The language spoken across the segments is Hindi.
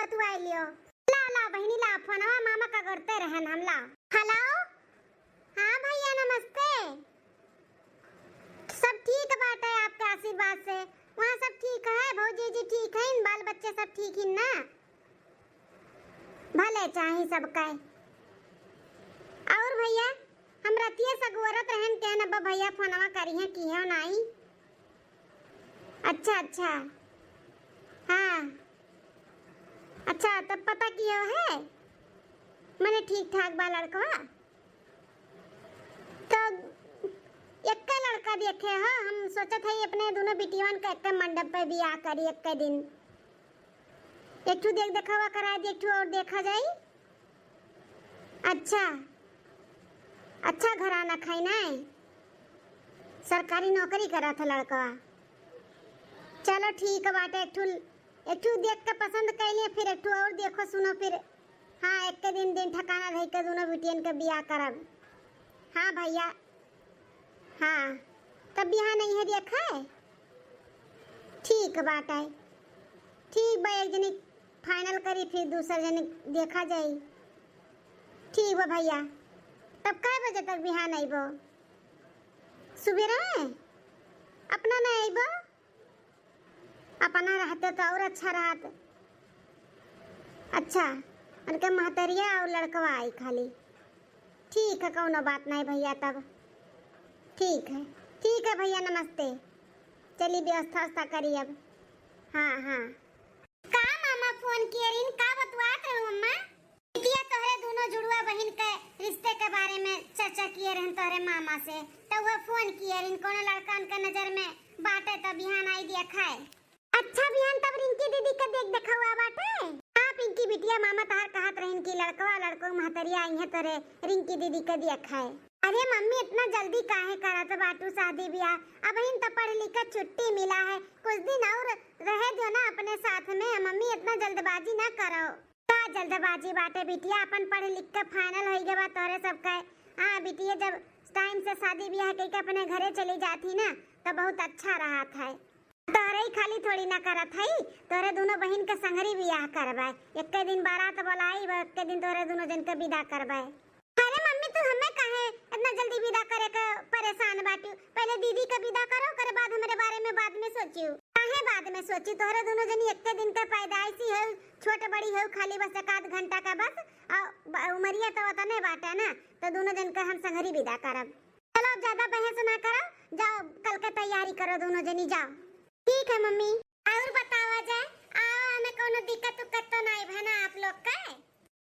बतुआ लियो। ला ला बहनी ला फोनवा मामा का करते रहन हम ला। हेलो हाँ भैया नमस्ते। सब ठीक बात है आपके आशीर्वाद से। वहाँ सब ठीक है, भौजी जी ठीक है, बाल बच्चे सब ठीक ही ना? भले चाहे सबका। और भैया हम रतिया सगवरत रहन के न भैया फोनवा करिए की है नहीं। अच्छा अच्छा हाँ अच्छा तब पता किया है मैंने ठीक ठाक बा लड़का तो एक लड़का देखे हो। हम सोचा था अपने दोनों बिटियान का एक मंडप पे बियाह करी एक दिन। एक ठू देख दिखावा करा दी, एक ठू और देखा जाए। अच्छा अच्छा घराना खाई ना है, सरकारी नौकरी करा था लड़का। चलो ठीक है बाटे, एक ठू देख के पसंद कर लिए, फिर एक ठू और देखो सुनो फिर। हाँ एक दिन ठिकाना रह के दोनों बिटियन के बियाह करब। हाँ भैया हाँ तब बियाह नहीं है देखा है। ठीक बात है, ठीक बा एक जनी फाइनल करी फिर दूसरा जनी देखा जाए। ठीक बा भैया तब कै बजे तक बिहान आइबो? सुबेरे अपना नहीं आइबो? अपना रहते तो और अच्छा रहत। अच्छा उनके महतरिया और लड़कवा आई खाली। ठीक है कौनो बात नहीं भैया तब ठीक है भैया नमस्ते। चलिए व्यवस्था करिए अब। हाँ हाँ का मामा फोन किए रिन का बतवात रहो मम्मा? बिटिया तोहरे दोनों जुड़वा बहन के रिश्ते के बारे में चर्चा किए रहन तोहरे मामा से, तो वह फोन किए रिन कोनो लड़का उनके नजर में बाटे तो बिहान आई देखा है। अच्छा बिहान तब रिंकी दीदी का देख देखा हुआ बाटे। हाँ पिंकी बिटिया मामा तार कहत रहन कि लड़कवा लड़को महतरिया आई है तोरे रिंकी दीदी का देखा है। अरे मम्मी इतना जल्दी काहे करत बाटू शादी ब्याह? अब इन तो पढ़ लिख कर छुट्टी मिला है, कुछ दिन और रहे दो ना अपने साथ में। मम्मी इतना जल्दबाजी ना करो। का जल्दबाजी बाटे बिटिया, अपन पढ़ लिख के फाइनल हो गया बा तोरे सबका। हाँ बिटिया जब टाइम से शादी ब्याह करके अपने घरे चली जाती ना तो बहुत अच्छा रहा था। तोरे ही खाली थोड़ी ना करत है, तोरे दोनों बहन के संगरी ब्याह करवाए। एक दिन बारात बुलाई, एक दिन तोरे दोनों जन के विदा करवाए। अरे मम्मी तू हमें काहे इतना जल्दी विदा करे के परेशान बाटू? पहले दीदी का विदा करो, कर बाद हमारे बारे में बाद में सोचियो। काहे बाद में सोची? तोरे दोनों जनी एक दिन के पैदाइशी है, छोट बड़ी है, खाली बस एक आध घंटा का बस उमरिया तो उतने बाटे ना, तो दोनों जन के हम संगरी विदा करब। चलो ज्यादा बहस ना करो, जाओ कल के तैयारी करो दोनों जनी जाओ। ठीक है मम्मी। और बतावा जाए हमें कोनो दिक्कत तो नहीं भना आप लोग का?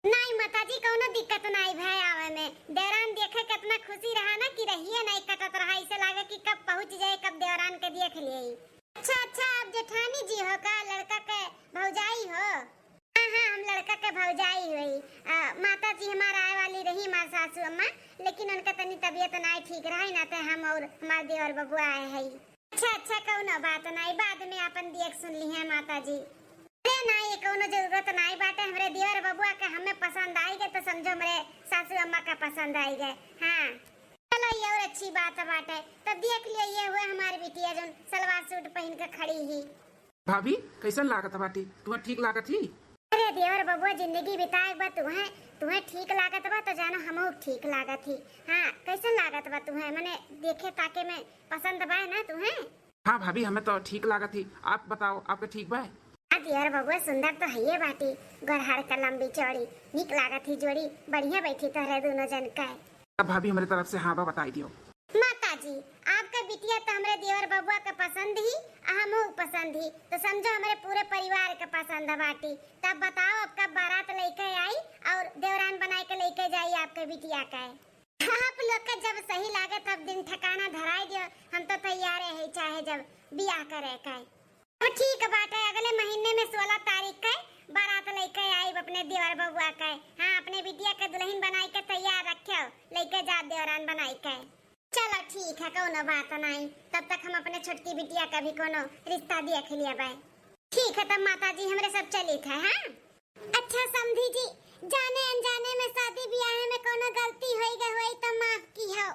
नहीं माताजी कोनो दिक्कत नहीं भाई आवे में। देवरान देखे कितना खुशी रहा ना कि रहिए नहीं कटत रहा, इसे लागे कि कब पहुंच जाए कब देवरान के देख लिए। अच्छा आप जेठानी जी हो का? लड़का के भौजाई हो? हाँ हम लड़का के भौजाई हुई। माता जी हमारा आए वाली रही हमारे सासू अम्मा, लेकिन उनका तनी तबीयत नहीं ठीक रहा ना तो हम और हमारे देवर बबुआ आए है। अच्छा कोनो बात नहीं, बाद में अपन देख सुन ली है माता जी। अरे नहीं कोनो जरूरत नहीं बाटे, हमरे देवर बबुआ के हमें पसंद आई गए तो समझो मेरे सासू अम्मा का पसंद आई गए। हाँ चलो ये और अच्छी बात बाटे। तब देख लियो ये हुए हमारी बिटिया जो सलवार सूट पहन के खड़ी ही। भाभी कैसन लागत बाटी? तुम्हें ठीक लागत ही? अरे देवर बबुआ जिंदगी बिताए बा तुम्हें ठीक लागत बा तो जानो हमहू ठीक लागत ही। हाँ कैसन लागत बा तुम्हें? मैंने देखे ताके में पसंद बा ना तुम्हें? हाँ भाभी हमें तो ठीक लागत ही। आप बताओ आपके ठीक बा? देवर बबुआ सुंदर तो है ये बाटी, गोरहार का लंबी चौड़ी निक लागत ही जोड़ी, बढ़िया बैठी तो रहे दोनों जन का। अब भाभी हमारी तरफ से हाँ बा बताई दियो। माता जी आपका बिटिया तो हमारे देवर बबुआ का पसंद ही, हमहू पसंद ही, तो समझो हमारे पूरे परिवार का पसंद है बाटी। तब बताओ आपका बारात लेके आई और देवरान बनाए के लेके जाई आपके बिटिया का। आप लोग का जब सही लागे तब दिन ठिकाना धराई दियो, हम तो तैयार है चाहे जब बियाह करे का। तो ठीक बात है, अगले महीने में 16 तारीख का बारात लेके आई अपने देवर बबुआ का। हाँ अपने बिटिया के दुल्हन बनाई के तैयार रखो, लेके जा देवरान बनाई के। चलो ठीक है कोनो बात नहीं, तब तक हम अपने छोटकी बिटिया का भी कोनो रिश्ता देख लिया भाई। ठीक है तब माता जी हमरे सब चली थे। हाँ अच्छा समझी जी, जाने अनजाने में शादी ब्याह में कोनो गलती होई तो माफ कीहो।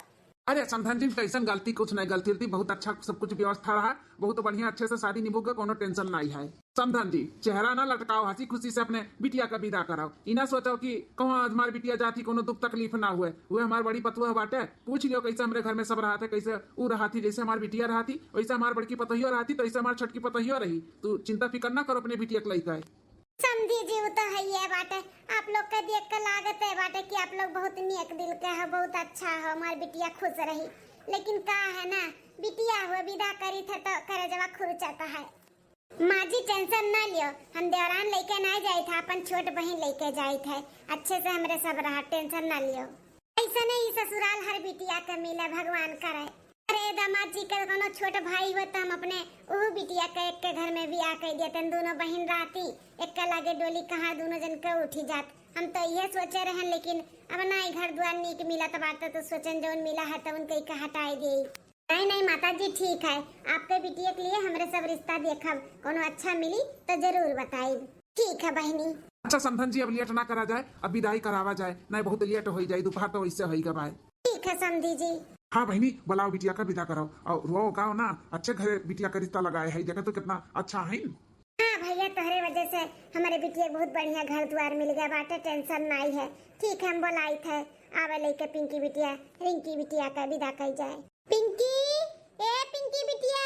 अरे समझन जी कैसन गलती? कुछ नहीं गलती थी, बहुत अच्छा सब कुछ व्यवस्था रहा, बहुत बढ़िया अच्छे से शादी निभोगे, कोनो टेंशन नहीं है। समधन जी चेहरा ना लटकाओ, हंसी खुशी से अपने बिटिया का विदा कराओ। इना सोचो कि कहूँ हमारी बिटिया जाती कोनो दुख तकलीफ ना हुए। हुए हमारी बड़ी पतुआ बाटे, पूछ लियो कैसे हमारे घर में सब रहा थे, कैसे ऊ रहा थी। जैसे हमारी बिटिया रहा थी वैसे हमारी बड़की पतोहियो रहा थी, तो ऐसे हमारी छोटकी पतोहियो रही। तू चिंता फिक्र ना करो अपने बिटिया के लइका है। समझी जी, वो तो है ही है बाटे। आप लोग का देख कर लागत है बाटे कि आप लोग बहुत नेक दिल के है, बहुत अच्छा है, हमारी बिटिया खुश रही। लेकिन का है ना, बिटिया हुए विदा करी थे तो करे जवा खुरचाता है। माँ जी टेंशन ना लियो, हम देवरान लेके ना जाए थे, अपन छोट बहन लेके जाए थे। अच्छे से हमरे सब रहा, टेंशन ना लियो। ऐसा नहीं ससुराल हर बिटिया के मिले, भगवान करे। अरे दामाद जी के कोनो छोट भाई हो तो हम अपने वो बिटिया के एक के घर में बियाह कर देते। दोनों बहन रहती, एक के लागे डोली कहाँ दोनों जन के उठी जात। हम तो ये सोचे रहे, लेकिन अब ना घर द्वार नीक मिला तो बात तो सोचन जौन मिला है तो उनके का हटाई दी। नहीं नहीं माता जी ठीक है, आपके बिटिया के लिए हमरे सब रिश्ता देखब, कोनो अच्छा मिली तो जरूर बताई। ठीक है बहनी। अच्छा समधन जी अब लेट ना करा जाए, अब विदाई करावा जाए, नहीं बहुत लेट हो जाए, दोपहर तो वैसे होगा भाई। ठीक है समधी जी। हाँ बहनी बुलाओ बिटिया का विदा कराओ और वो गाओ ना अच्छे घर बिटिया का रिश्ता लगाए है, जगह तो कितना अच्छा है। हाँ भैया तोहरे वजह से हमारे बिटिया बहुत बढ़िया घर द्वार मिल गया बाटे, टेंशन नहीं है। ठीक है हम बोलाई थे आवे लेके पिंकी बिटिया रिंकी बिटिया का विदा कर जाए। पिंकी, ए पिंकी बिटिया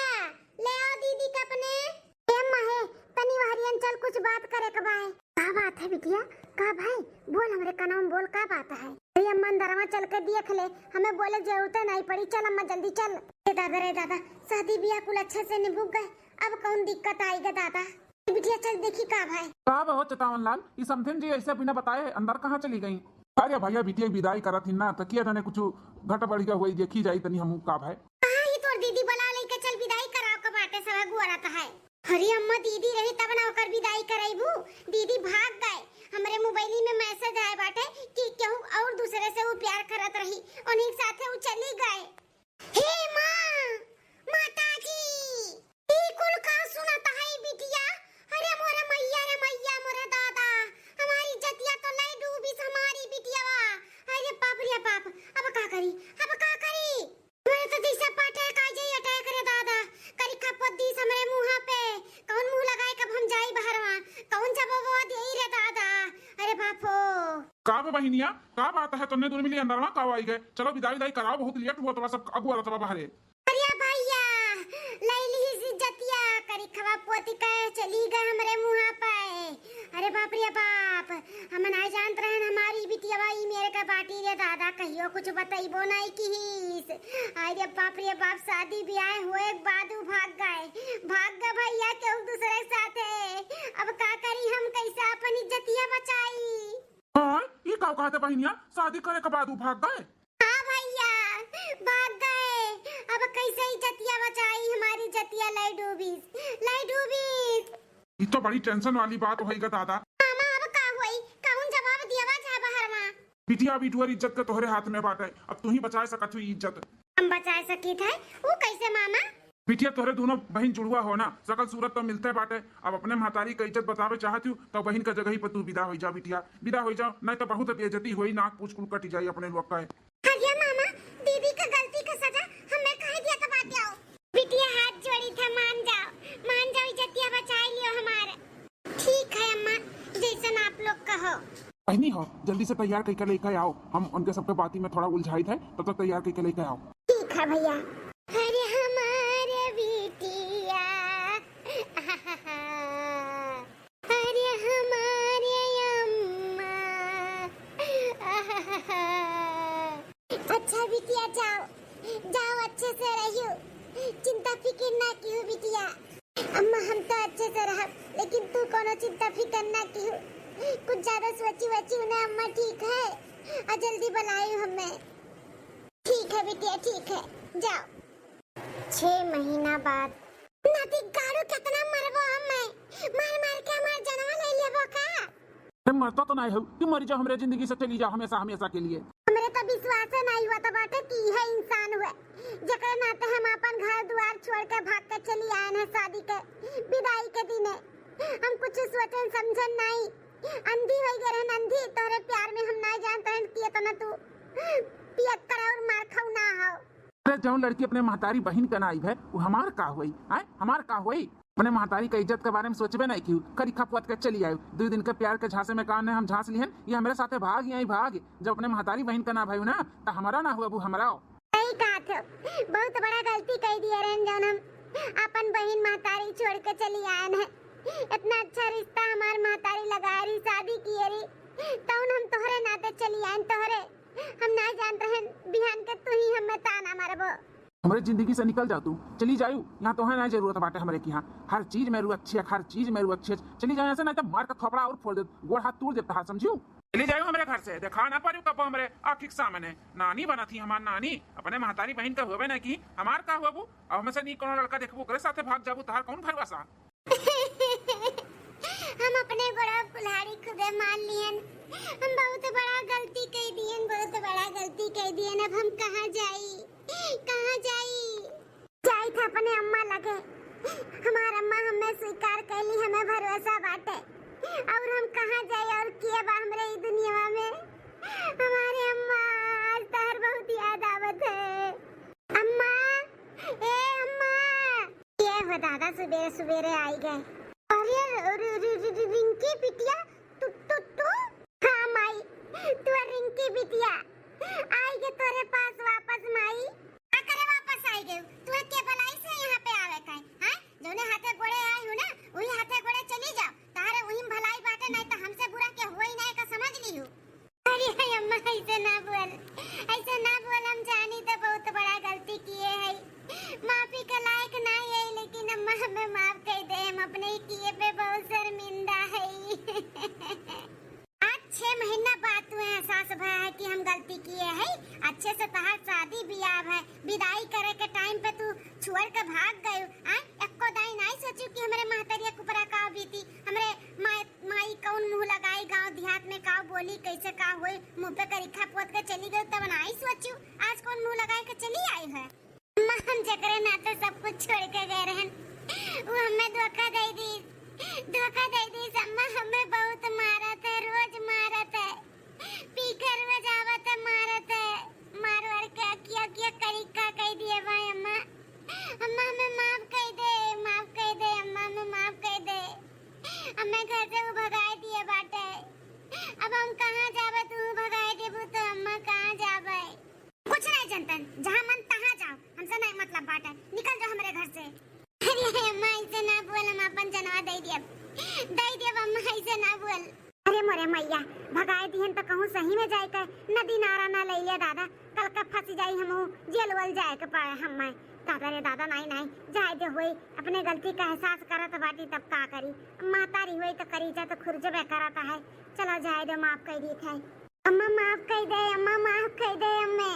ले आओ दीदी का अपने। ए माहे तनी वारियन चल कुछ बात करे के बाय। का बात है बिटिया? का भाई बोल, हमरे कनम बोल, का बात है? अरे अम्मा अंदरवा चल के देख ले, हमें बोले जरूरत नहीं पड़ी। चल अम्मा जल्दी चल। रे दादा शादी ब्याह कुल अच्छे से निभुक गए, अब कौन दिक्कत आएगा दादा? बिटिया चल देखी का भाई। का हो चटावन लाल, ये समधन जी ऐसे बिना बताए अंदर कहाँ चली गई? अरे भैया बिटिया विदाई करा थी ना, तो किया जाने कुछ घट बढ़िया हुई देखी जाई तनी हम का भाई। हां ही तोर दीदी बुला लेके चल विदाई कराओ के बाटे सब गुआरत है। अरे अम्मा दीदी रही तब ना ओकर विदाई कराइबू, दीदी भाग गए। हमरे मोबाइल में मैसेज आए बाटे कि केहू और दूसरे से वो प्यार करत रही, उन्हीं के साथे वो चली गए। हे मां, माताजी ई कुल का सुनत है बिटिया? अरे मोरे मैया रे मैया, मोरे दादा, हमारी जतिया तो नहीं डूबी हमारी बिटियावा। अरे बाप रे बाप, अब का करी, अब का करी? मेरे तो दिशा पाटे का जे अटैक रे दादा, करी खपत दिस हमरे मुंह पे, कौन मुंह लगाए कब हम जाई बहरवा, कौन जवाब देई रे दादा? अरे बापो का बहनिया का बात है, तुमने दोनों मिली अंदर का आई गए? चलो विदाई विदाई कराओ, बहुत लेट हुआ तो सब अगुआ रहा बाहर। अरे भैया लैली ही जतिया करी खवा पोती का चली गए हमरे मुंह पे। अरे बाप रे बाप, हम ना जानत रहन हमारी बिटिया ई मेरे का बाटी रे दादा, कहियो कुछ बताइबो नहीं कीस। अरे बाप रे बाप, शादी ब्याह होए के बाद भाग गए भैया केहू दूसरे के साथे। अब का करी हम, कैसे अपन इज्जतिया बचाई? हां ये का कहते बहनिया, शादी करे के बाद भाग गए? हां भैया भाग गए, अब कैसे इज्जतिया बचाई हमारी जतिया लाई डूबी। ये तो बड़ी टेंशन वाली बात होईगा दादा। मामा अब का होई, कौन जवाब दियावा जा बाहर में? बिटिया बिटुअर इज्जत के तोहरे हाथ में बाटे, अब तू ही बचा सकत हुई इज्जत। हम बचा सकी थे वो कैसे मामा? बिटिया तोहरे दोनों बहन जुड़वा हो ना, सकल सूरत तो मिलते बाटे। अब अपने महतारी का इज्जत बतावे चाहती हूँ तो बहन का जगह ही पर तू विदा हो जा बिटिया, विदा हो जाओ, नहीं तो बहुत बेइज्जती हुई, नाक पूछ कुल कट जाई अपने लोग का। हरिया मामा दीदी का गलती का सजा हमें कह दिया तो बात आओ। बिटिया हाथ जोड़ी था, मान जाओ इज्जतिया बचाई लियो हमारे। ठीक है अम्मा, जैसन आप लोग कहो। बहनी हो जल्दी से तैयार करके लेकर आओ, हम उनके सबके बाती में थोड़ा उलझाई थे, तब तक तैयार करके लेकर आओ। ठीक है भैया। अरे हमारे बिटिया, अरे हमारे अम्मा। अच्छा बिटिया जाओ अच्छे से रहियो, चिंता फिक्र ना कियो बिटिया। अम्मा हम तो अच्छे से रह, लेकिन तू कोनो चिंता फिक्र ना कियो, कुछ ज्यादा सोची ना अम्मा। ठीक है और जल्दी बुलाइयो हमें। ठीक है बिटिया ठीक है, जाओ। 6 महीना बाद नाती गाड़ो कितना मरबो हमें, मार के हमार जनवा ले लेबो का? तुम मरता तो नहीं हो, तुम मर जाओ हमारे जिंदगी से चली जाओ हमेशा हमेशा के लिए। हमरे तो विश्वास नहीं हुआ तो बाटे की है इंसान हुए, जकरे नाते हम अपन घर द्वार छोड़ के भाग के चली आए हैं शादी के विदाई के दिन। हम कुछ सोचन समझन नहीं, अंधी हो गए रहन अंधी, तोरे प्यार में हम नहीं जानते हैं कि इतना तू पियक्कर और मार खाऊ ना हो। अरे जो लड़की अपने महतारी बहन का नाई है वो हमार का हुई, हमार का हुई? अपने महतारी के इज्जत के बारे में सोचबे नहीं क्यों करी खपवत के चली आयु 2 दिन के प्यार के झांसे में कान ने हम झांस लिहन ये हमारे साथे भाग यही भाग जब अपने महतारी बहन का ना भाई ना तो हमारा ना हुआ हमारा सही कहा थे, बहुत बड़ा गलती कर दिया रहन जौन हम अपन बहन महतारी छोड़ के चली आए हैं। इतना अच्छा रिश्ता हमार महतारी लगा रही शादी की रही तौन हम तोहरे नाते चली आए तोहरे हम ना जान रहे बिहान के तू ही हमें ताना मारबो। हमारे जिंदगी से निकल जा तू चली जायू यहाँ तो है ना जरूरत बाटे हमारे की यहाँ हर चीज में रू अच्छी है हर चीज में रू अच्छी है चली जाए ऐसे नहीं तो मार का थोपड़ा और फोड़ दे गोड़ हाथ तोड़ देता है समझू चली जायू हमारे घर से देखा ना पारू कब हमारे आखिर सामने नानी बना थी हमार नानी अपने महतारी बहन का हुए ना की हमार का हुआ वो अब हमें से नहीं कोनो लड़का देखबो करे साथे भाग जाबू तार कौन भरवा सा हम अपने बड़ा कुल्हाड़ी खुदे मान लियन हम बहुत बड़ा गलती कर दियन बहुत बड़ा गलती कर दियन अब हम कहाँ जाई जाई था अपने अम्मा लगे हमार अम्मा हमें स्वीकार कैली हमें भरोसा बाटे और हम कहाँ जाए और किए बा हमरे ई दुनिया में हमारे अम्मा आज तार बहुत याद आवत है अम्मा ए अम्मा ये हो दादा सवेरे सवेरे आई गए अरे रिंकी बिटिया तू हाँ माई तू रिंकी बिटिया आई गे तोरे पास वापस माई आ करे वापस आई गे तू के भलाई से यहाँ पे आवे काई हां जोने हाथे गोड़े आई हो ना वही हाथे गोड़े चली जाओ तारे वही भलाई बाटे नहीं तो हमसे बुरा के होई नहीं का समझ ली हो। अरे अम्मा ऐसे ना बोल हम जानी तो बहुत बड़ा गलती किए है माफी के लायक नहीं है लेकिन अम्मा हमें माफ कर दे हम अपने ही किए पे बहुत शर्मिंदा है आज 6 महीना बाद तुम्हें एहसास भया है कि हम गलती किए हैं अच्छे से तहार शादी ब्याह है विदाई करे के टाइम पे तू छोड़ के भाग गयो आ एको दाई नहीं सोचू कि हमरे महतरिया कुपरा का बीती हमरे माई कौन मुंह लगाई गांव देहात में का बोली कैसे का होई मुंह पे करिखा पोत के चली गई तब नहीं सोचू आज कौन मुंह लगाए के चली आई है अम्मा हम जकरे नाते सब कुछ छोड़ के गए रहन वो हमें धोखा दे दी अम्मा हमें बहुत मारत है रोज मारत है पीकर रोज आवत है मारत है मार वार के किया करिका कह दिए भाई अम्मा हमें माफ कर दे अम्मा हमें माफ कर दे हमें घर से भगाए दिए बाटे अब हम कहाँ जावे तू भगाए देबू तो अम्मा कहाँ जावे कुछ नहीं जनतन जहाँ मन तहाँ जाओ हमसे नहीं मतलब बाटे निकल जाओ हमारे घर से। अरे अम्मा ऐसे ना बोल हम अपन जनवा दे दिए अम्मा ऐसे ना बोल अरे मोरे मैया भगाए दिहन तो कहूँ सही में जाए के नदी नारा ना ले लिया दादा कल का फंसी जाई हम जेल वल जाए के पाए हम मैं दादा रे दादा नहीं जाए दे होई अपने गलती का एहसास करत बाटी तब का करी मातारी होई तो करी जा तो खुरजबे करता है चलो जाए दे माफ कर दी थे अम्मा माफ कर दे अम्मे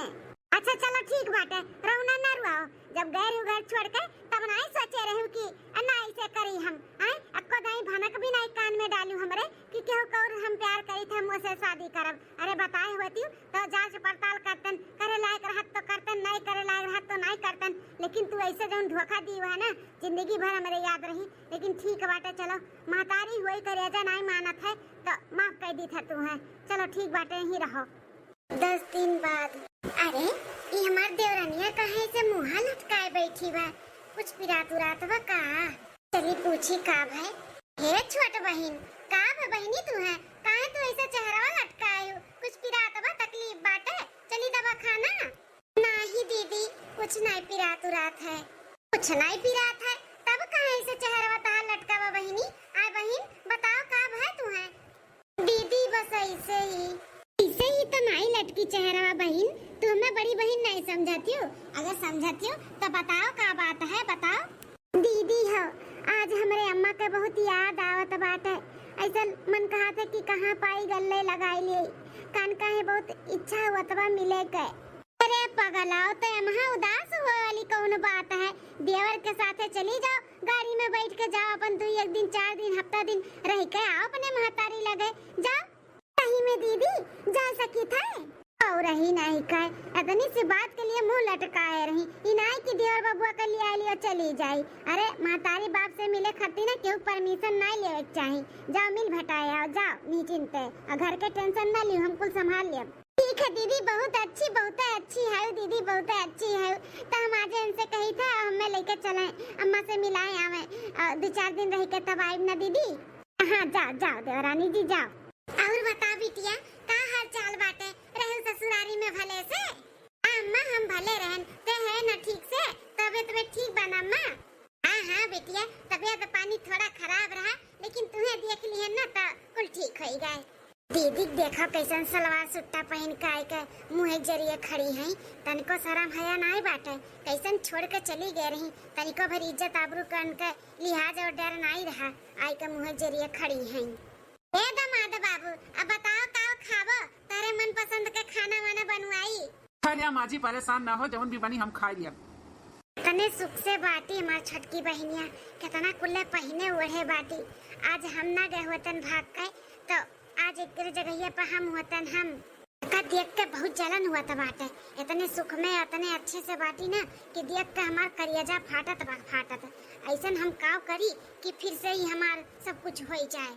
अच्छा चलो ठीक बात है रौना ना रुआओ जब गैर उगर छोड़ के तब नहीं सोचे रहूं कि अन्ना ऐसे करी हम हैं अक्को दाई भनक भी नहीं कान में डालू हमरे कि केहू कौर हम प्यार करी थे मुझसे शादी करब अरे बताए होती तो जांच पड़ताल करतन करे लायक रहत तो करतन नहीं करे लायक रहत तो नहीं करतन लेकिन तू ऐसे जो धोखा दी है ना जिंदगी भर हमरे याद रही लेकिन ठीक बाटे चलो महतारी हुई करेजा नहीं मानत है तो माफ कर दी था तू है चलो ठीक बाटे यहीं रहो। 10 दिन बाद अरे ये हमार देवरानिया कहे से मुँह लटकाए बैठी बा कुछ पिरात उरात बा का चली पूछी का भाई हे छोट बहन का बहनी तू है काहे तू ऐसा चेहरा लटकाए हो कुछ पिरात बा तकलीफ बाटे चली दवा खाना नहीं दीदी कुछ नहीं पिरात उरात है कुछ नहीं पिरात है तब काहे ऐसे चेहरा तार लटकावा बहनी आ बहन बताओ का भाई तू है दीदी बस ऐसे ही तो नहीं लटकी चेहरा बहन तू हमें बड़ी बहन नहीं समझती हो अगर समझती हो तो बताओ क्या बात है बताओ दीदी हो आज हमारे अम्मा के बहुत याद आवत बात है ऐसा मन कहा था कि कहाँ पाई गले लगाई ले कान का है बहुत इच्छा हुआ तब मिले गए अरे पगलाओ तो यहाँ उदास हुआ वाली कौन बात है देवर के साथ चली जाओ गाड़ी में बैठ के जाओ अपन तू 1 दिन 4 दिन हफ्ता दिन रह के आओ अपने महतारी लगे जाओ सही में दीदी जा सकी था और रही नहीं कहे इतनी सी बात के लिए मुंह लटकाए रही इनाई की देवर बबुआ के लिए आई और चली जाई अरे महतारी बाप से मिले खाती ना क्यों परमिशन नहीं लेवे चाहिए जाओ मिल भटाए आओ जाओ निश्चिंत घर के टेंशन ना लियो हम कुल संभाल लियो ठीक ठीक है दीदी, बहुत अच्छी है दीदी, बहुत अच्छी है। तो हम आज इनसे कही था हमें लेके चले, अम्मा से मिलाए आवे, 2-4 दिन रह के तब आइब ना दीदी। हाँ जाओ जाओ देवरानी जी जाओ। और बता बिटिया का हाल चाल बाटे, रहल ससुरारी में भले से? अम्मा हम भले रहन, ते है ना ठीक से, तबीयत में ठीक बना अम्मा? हाँ बेटिया, तबीयत पानी थोड़ा खराब रहा, लेकिन तुम्हें देख लिए ना तो कुल ठीक हो गए। दीदी देखो कैसन सलवार सुट्टा पहन के आए के मुँह जरिए खड़ी हैं, तनिको शर्म हया नहीं बाटे, कैसन छोड़ के चली गए रही, तनिको भर इज्जत आबरू कन के लिहाज और डर नहीं रहा, आई के मुँह जरिए खड़ी हैं। ए दामाद बाबू, अब बताओ का खाबो, तारे मन पसंद के खाना वाना बनवाई? अरे माँ जी परेशान ना हो, जवन भी बनी हम खा लिया। तने सुख से बाटी हमार छटकी बहनिया, कितना कुल्ले पहने ओढ़े बाटी। आज हम ना गए होतन भाग के, तो आज एक जगह पर हम होतन, हम का देख के बहुत जलन हुआ था बाटे, इतने सुख में इतने अच्छे से बाटी ना कि देख के हमार करियजा फाटत। ऐसन हम काव करी कि फिर से ही हमार सब कुछ हो जाए।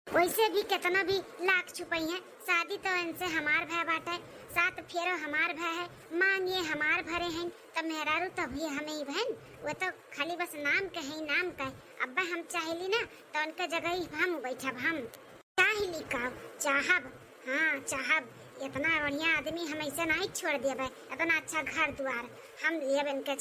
वैसे भी कितना भी लाख छुपाई है, शादी तो इनसे हमार भय बाटे, 7 फेरो हमार भय है, मांग ये हमार भरे हैं, तब मेहरारू तो भी हमें ही बहन, वो तो खाली बस नाम के हैं, नाम का। अब्बा हम चाहेली ना तो उनके जगह ही हम बैठब, हम चाहेली का चाहब, हाँ चाहब। इतना बढ़िया आदमी हम ऐसे नहीं छोड़ देवे, इतना अच्छा घर द्वार हम लेब इनके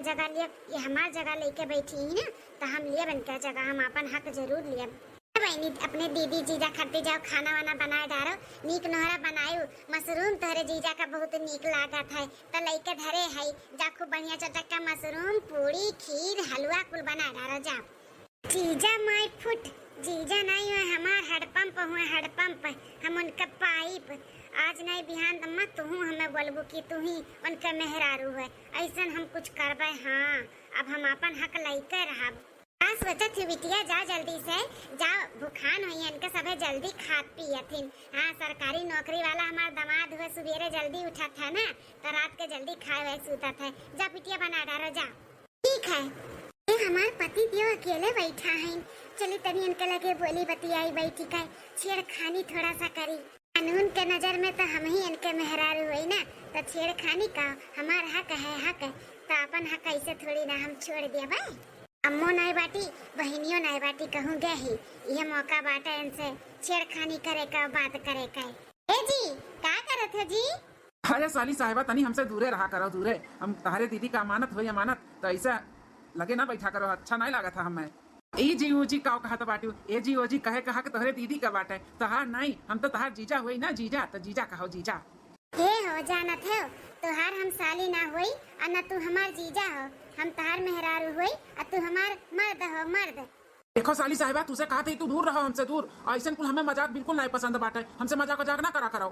जगह लेब, ये हमार जगह लेके बैठी ही ना, तो हम लेब इनके जगह, हम अपन हक जरूर लेब। बहनी अपने दीदी जीजा खाते जाओ, खाना वाना बनाए डारो, नीक नोहरा बनायो, मशरूम तोहरे जीजा का बहुत नीक लागत है, तो लइके धरे है, जा खूब बढ़िया चटक्का मशरूम पूरी खीर हलवा कुल बना डारो जाओ। जीजा माय फुट, जीजा नहीं है हमार हेडपंप हुए, हेडपंप हम उनका पाइप। आज नहीं बिहान अम्मा तू हमें बोलबू कि तू ही उनके मेहरारू है, ऐसा हम कुछ करबे। हाँ अब हम अपन हक लइके रहब। सोचत थी बिटिया जा जल्दी से जाओ, भूखान हुई इनके सभे जल्दी खात पियथिन। हाँ सरकारी नौकरी वाला हमार दामाद हुए, सुबेरे जल्दी उठा था ना, तो रात के जल्दी खाए हुए सूता था। जा बिटिया बना डारो जा। ठीक है, ये हमार पति देव अकेले बैठा है, चली तनी इनके लगे बोली बतियाई बैठी का, छेड़खानी थोड़ा सा करी। कानून के नजर में तो हम ही इनके मेहरारू हुई ना, तो छेड़खानी का हमार हक है, तो अपन हक ऐसे थोड़ी ना हम छोड़ दिया भाई। अम्मो नहीं बाटी, बहनियों नहीं बाटी, कहूँ गए ही ये मौका बाटा इनसे छेड़खानी करे का, बात करे का। ए जी क्या करत हो जी? अरे साली साहिबा तनी हमसे दूरे रहा करो, दूरे। हम तुम्हारे दीदी का अमानत हो, अमानत तो ऐसा लगे ना बैठा करो, अच्छा नहीं लगा था हमें। ए जी ओ जी का कहा तो बाटू, ए जी ओ जी कहे कहा कि तोहरे दीदी का बाटे, तहार नहीं, हम तो तहार जीजा हुई ना, जीजा तो जीजा कहो जीजा। हे हो जानत हो, तुहार हम साली ना हुई और न तू हमार जीजा हो, हम तहार मेहरारू हुई और तू हमार मर्द हो, मर्द। देखो साली साहिबा तुझसे कहा था तू दूर रहो हमसे, दूर। ऐसा कुल हमें मजाक बिल्कुल नहीं पसंद बाटे, हमसे मजाक ना करा करो।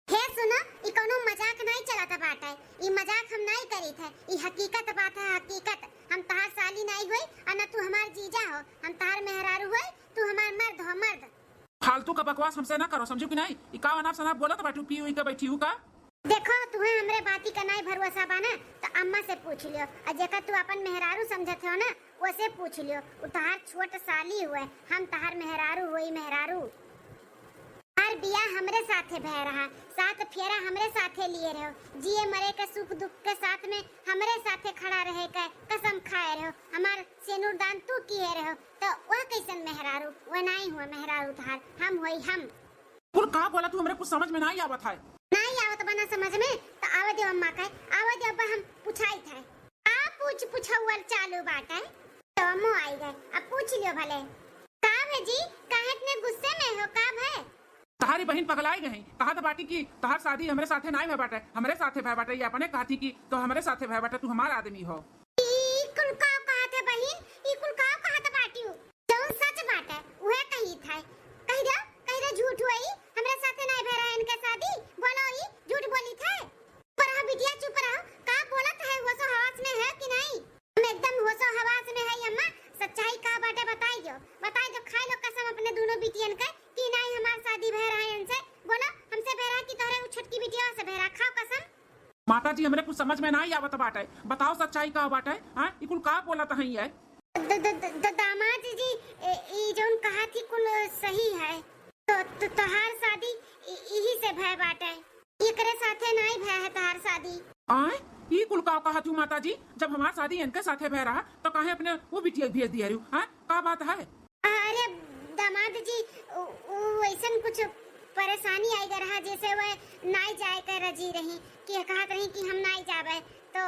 हे सुनो, ई कोनो मजाक नहीं चलाता बाटे, ई मजाक हम नहीं करी थे, ई हकीकत बात है, हकीकत। हम तहार साली नहीं हुई और न तू हमार जीजा हो, हम तहार मेहरारू हुई, तू हमार मर्द हो, मर्द। फालतू का बकवास हमसे ना करो, समझो कि नहीं? इकावन आप सनाब बोला तो बाटू पी हुई का बैठी हूँ का। देखो तुम्हें हमरे बाती का नहीं भरोसा बाना तो अम्मा से पूछ लियो, और जेकर तू अपन मेहरारू समझत हो ना उसे पूछ लियो। तहार छोट साली हुए, हम तहार मेहरारू हुई, मेहरारू। हर बिया हमरे साथे भय रहा, 7 फेरा हमरे साथे लिए रहो, जिए मरे के सुख दुख के साथ में हमरे साथे खड़ा रहे के कसम खाए रहो, हमार सेनुर दान तू किए रहो, तो वह कैसन मेहरारू? वह नहीं हुआ मेहरारू तहार, हम हुई हम। कुल का बोला तू, हमरे कुछ समझ में नहीं आवत है। नहीं आवत बना समझ में तो आवे दे अम्मा का, आवे दे अब्बा, हम पूछाई था आप पूछौल चालू बात है, तो अम्मो आई गए, अब पूछ लियो भले। का है जी, काहे इतने गुस्से में हो, का है? तहारी बहन पगलाई गई, कहा तो बाटी की तहार शादी हमरे साथे नहीं भय बाटे, हमरे साथे भय बाटे, ये अपने कहती की तो हमरे साथे भय बाटे, तू हमारा आदमी हो। ई कुल का कहते बहन, ई कुल का कहते बाटी, जौन सच बात है उहे कही था, कह दे झूठ हुई, हमरे साथे नहीं भय रहा इनके शादी, बोलो ही झूठ बोली थे। पर हम बिटिया चुप रहो, का बोलत है, होशो हवास में है कि नहीं? हम एकदम होशो हवास में है अम्मा, सच्चाई का बाटे बताई दो, खाए लो कसम अपने दोनों बिटियन के कि नहीं हमार शादी भय रहा है इनसे, बोलो हमसे भय रहा कि तोहरे छोटकी बिटिया से भय रहा, खाओ कसम। माता जी हमरे कुछ समझ में नहीं आवत बाटे, बताओ सच्चाई का बाटे। हां ई कुल का बोलत हई है? दामाद जी ई जोन कहा थी कुल सही है, तो तोहार शादी यही से भय बाटे। एकरे साथे नहीं भय है तार शादी। आए ये कुल का कहा तू माता जी, जब हमार शादी इनके साथे भय रहा तो काहे अपने वो बिटिया भेज दिया रू? हाँ का बात है? अरे दामाद जी वैसन कुछ परेशानी आई रहा, जैसे वह नहीं जाए कर रजी रही कि कहत रही कि हम नहीं जावे, तो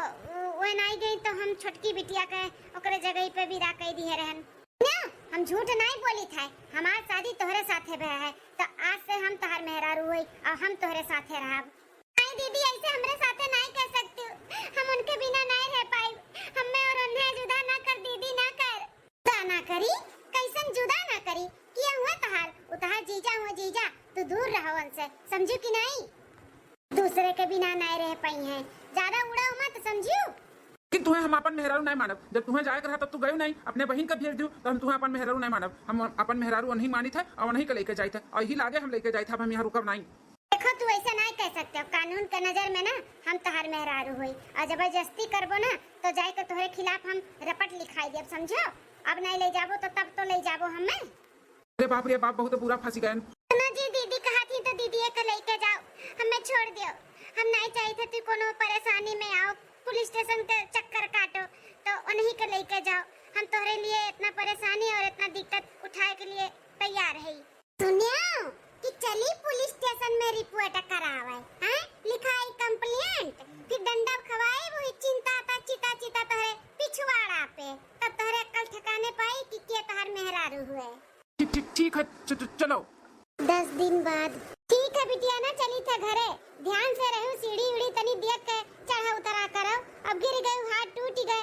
वह नहीं गई तो हम छोटकी बिटिया के ओकरे जगह पे विदा कह दिए रहन ना। हम झूठ नहीं बोली थे, हमार शादी तोहरे साथे भय है, तो आज से हम तोहर मेहरारू हुई और हम तोहरे साथे रहब। नहीं दीदी ऐसे हमरे साथे नहीं कर सकती, हम उनके बिना नहीं रह पाई, हमें और उन्हें जुदा ना कर दीदी, ना कर। जुदा ना करी? कैसन जुदा ना करी? किया हुआ तहार जीजा हुआ जीजा, तू दूर रहो उनसे, समझू कि नहीं? दूसरे के बिना नहीं रह पाई हैं, ज्यादा उड़ाओ मत, समझू? कि तुम्हें हम अपन मेहरारू नहीं मानब, जब तुम्हें जाए रहा तब तू गयो नहीं, अपने बहन का भेज दू तो हम तुम्हें अपन मेहरारू नहीं मानब। हम अपन मेहरारू नहीं मानी थे और नहीं के लेके जाए थे, और यही लागे हम लेके जाए थे, अब हम यहाँ रुकब नहीं। देखो तू ऐसा नहीं कह सकते हो, कानून के नजर में ना हम तोहर मेहरारू हुई, और जबरदस्ती करबो ना तो जाए के तोहरे खिलाफ हम रपट लिखाई देब, समझो? अब नहीं ले जाबो तो तब तो ले जाबो हमें। अरे बाप रे बाप, बहुत बुरा फंसी गए। ना जी दीदी कहा थी तो दीदी के लेके जाओ, हमें छोड़ दियो, हम नहीं चाहिए थे तू कोनो परेशानी में आओ, पुलिस स्टेशन के चक्कर काटो, तो उन्हीं के लेके जाओ। हम तोहरे लिए इतना परेशानी और इतना दिक्कत उठाए के लिए तैयार है। सुनियो कि चली पुलिस स्टेशन में रिपोर्ट करावे, हैं? लिखाई कंप्लेंट, फिर डंडा खवाए वो चिंता ता चिता चिता तोहरे पिछवाड़ा पे, तब तोहरे कल ठिकाने पाई कि के तोहर मेहरारू हुए। ठीक है, चलो। 10 दिन बाद ठीक है बिटिया, ना चली थे घरे, ध्यान से रहू, सीढ़ी उड़ी तनी देख के चढ़ा उतरा करो, अब गिर गए हाथ टूट गए,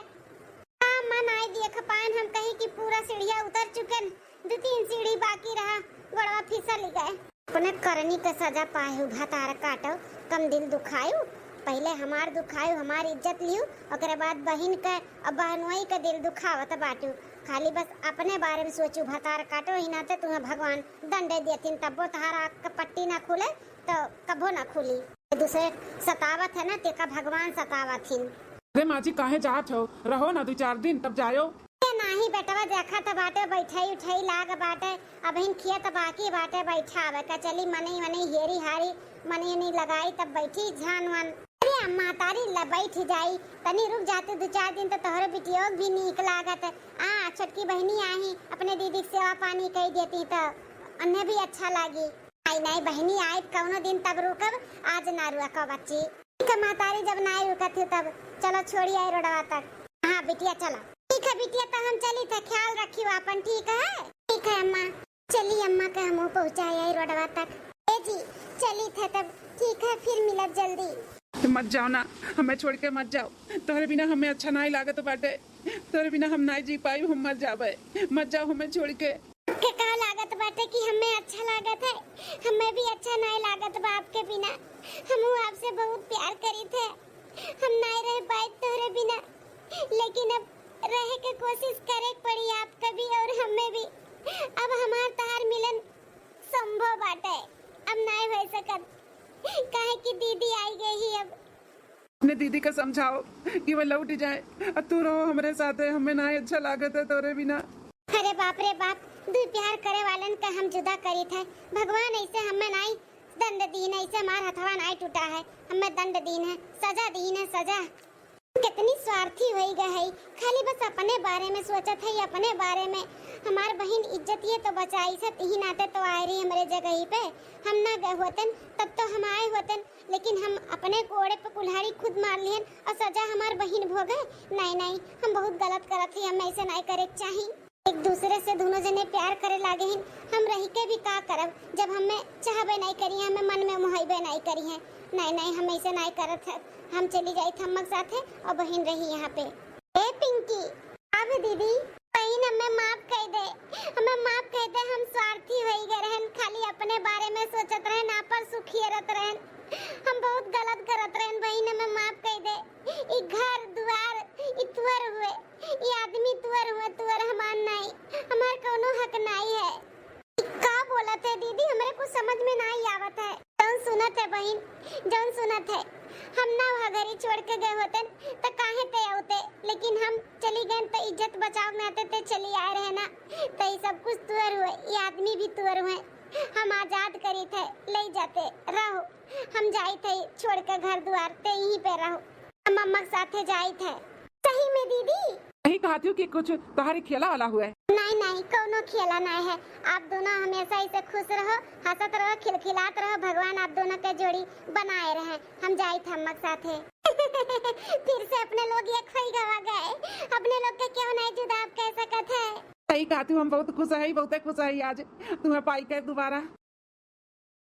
मन आई देख पान हम कहीं कि पूरा सीढ़िया उतर चुके, 2-3 सीढ़ी बाकी रहा, गोड़वा फिसल गए। अपने करनी के सजा पाए भातार काटो, कम दिल दुखायु, पहले हमार दुखायु, हमार इज्जत लियू, ओकरे बाद बहन के अब बहनोई के दिल दुखावत बाटू, खाली बस अपने बारे में सोचू, भतार काटो ही नाते तुम्हें भगवान दंडे देथिन, तब्बो तहारा आँख पट्टी ना खुले तो कबो ना खुली, दूसरे सतावत है ना तेका भगवान सतावथिन। अरे माँ जी काहे जात हो, रहो ना 2-4 दिन तब जायो। नहीं बेटवा देखा तो बाटे बैठाई उठाई लाग बाटे, अब इन खेत बाकी बाटे बैठावे का, चली मनी मनी हेरी हारी मनी नहीं लगाई तब बैठी झान वन। अरे अम्मा तारी ला बैठ जाई, तनी रुक जाते 2-4 दिन तो तोहरे बिटियो भी नीक लागत, छोटकी बहनी आई अपने दीदी की सेवा पानी कही देती तो उन्हें भी अच्छा लागी। आई नहीं बहनी आई कौनो दिन तब रुकब, आज ना रुको बच्ची, ठीक है मातारी जब नहीं रुकत तब चलो छोड़ी आई रोडवा तक। हाँ बिटिया चलो, ठीक है बिटिया, तो हम चली थे, ख्याल रखियो अपन, ठीक है? ठीक है अम्मा, चली अम्मा का हम पहुँचाई आई रोडवा तक। ए जी चली थे तब, ठीक है फिर मिलब जल्दी। मत जाओ ना, हमें छोड़ के मत जाओ, तोहरे बिना हमें अच्छा नहीं लागत बाटे, तोहरे बिना हम नहीं जी पाई, हम मर जावे, मत जाओ हमें छोड़ के। के का लागत बाटे कि हमें अच्छा लागत है, हमें भी अच्छा नहीं लागत बा आपके बिना, हम आपसे बहुत प्यार करी थे, हम नहीं रह पाए तोहरे बिना, लेकिन अब रह के कोशिश करे पड़ी आपका भी और हमें भी, अब हमार तहार मिलन संभव बाटे, अब नहीं हो सकत, काहे कि दीदी आई गई ही। अब अपने दीदी का समझाओ कि वो लौट जाए, और तू रहो हमारे साथ, हमें ना अच्छा लागत है तोरे बिना। अरे बाप रे बाप, दू प्यार करे वालन का हम जुदा करी थे, भगवान ऐसे हमें नहीं दंड दीन, ऐसे हमार हथवा नहीं टूटा है, हमें दंड दीन है, सजा दीन है, सजा। कितनी स्वार्थी हो गई है, खाली बस अपने बारे में सोचत है, अपने बारे में। हमार बहन इज्जत ये तो बचाई से ही नाते तो आए रही हमारे जगह पे, हम ना गए होतन तब तो हम आए होतन, लेकिन हम अपने कोड़े पे कुल्हाड़ी खुद मार लियन और सजा हमार बहन भोगे। नहीं नहीं, हम बहुत गलत करत ही, हम ऐसे नहीं करे चाहिए। एक दूसरे से दोनों जने प्यार करे लागे हैं, हम रही के भी का करब जब हमें चाहबे नहीं करी, हमें मन में मोहब्बे नहीं करी है। नहीं नहीं, हम ऐसे नहीं करत है, हम चली जाई थम्मक साथे और बहन रही यहाँ पे। ए पिंकी, अब दीदी बहन हमें माफ कर दे, हमें माफ कर दे, हम स्वार्थी हो गए रहन, खाली अपने बारे में सोचत रहन, ना पर सुखी रहत रहन, हम बहुत गलत करत रहन, बहन हमें माफ कर दे। ई घर दुआर ई तुअर हुए, ई आदमी तुअर हुए, तुअर हमार नहीं, हमार कोनो हक नहीं है। का बोलत है दीदी, हमरे कुछ समझ में नहीं आवत है। जौन सुनत है बहन, जौन सुनत है, हम ना वहाँ घरी छोड़ के गए होते तो काहे ते आते, लेकिन हम चली गए तो इज्जत बचाव में आते थे, चली आए रहे ना, तो ये सब कुछ तुअर हुए, ये आदमी भी तुअर हुए, हम आजाद करी थे ले जाते रहो। हम जाई थे छोड़ के घर द्वार ते यहीं पे रहो। हम अम्मा के साथे जाई थे। सही में दीदी नहीं कहती हूँ कि कुछ तुम्हारी खेला वाला हुआ है। नहीं नहीं कोनो खेला नहीं है। आप दोनों हमेशा ऐसे खुश रहो, हंसत रहो, खिलखिलात रहो। भगवान आप दोनों के जोड़ी बनाए रहे। हम जाई थे अम्मा के साथे। फिर से अपने लोग एक खोई गवा गए। अपने लोग के क्यों नहीं जुदा आप कह सकते हैं। सही कहती हूँ, हम बहुत खुश है, बहुत खुश है आज तुम्हें पाई के दोबारा।